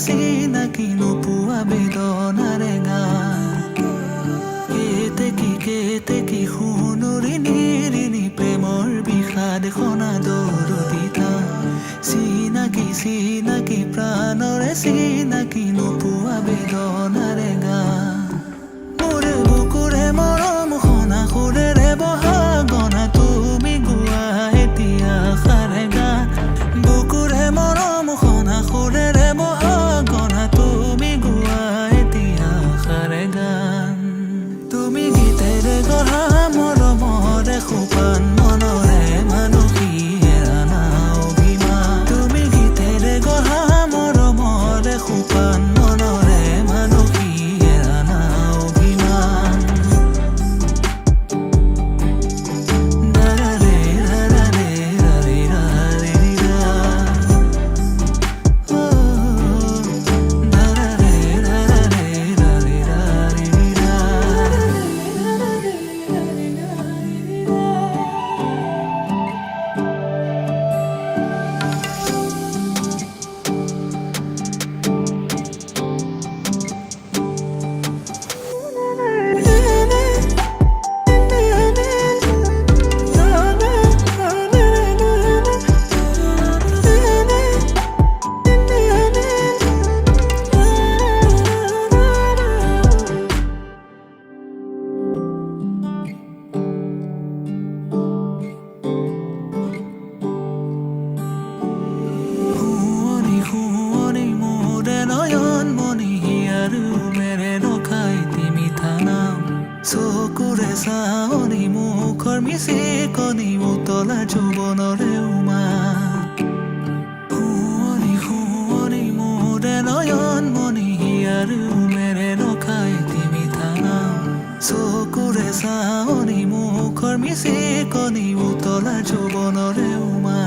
চিনাকি নোপোৱা বেদনাৰে গান কেতে কি সোণৰি নিৰিণি প্ৰেমৰ বিষাদ সনাদৰ দিতা চিনাকি প্ৰাণৰে চিনাকি নোপোৱা বেদনাৰে গান মোৰে বুকুৰে মৰম সনা সুৰেৰে বহা গনা তুমি গোৱা এতিয়া সাৰে গান বুকুৰে মৰম সনা সুৰেৰে বহা গনা তুমি গোৱা এতিয়া সাৰে গান তুমি গীতেৰে গঢ়া মৰমৰে সোপান মনৰে মানসী হেৰানা অভিমান তুমি গীতেৰে গঢ়া মৰমৰে সোপান মনৰে মানসী হেৰানা অভিমান দাৰাৰে ৰাৰে ৰাৰে ৰাৰে ৰা দাৰাৰে ৰাৰে ৰাৰে ৰাৰে ৰা শুৱনি মোৰে নয়ন মণি আৰু মেৰে ৰখাই তিমি থানাম চকুৰে চাৱনি মুখৰ মিচিকনি উতলা যৌৱনৰে উমা শুৱনি মোৰে নয়ন মণি আৰু মেৰে ৰখাই তিমি থানাম চকুৰে চাৱনি মুখৰ মিচিকনি উতলা যৌৱনৰে উমা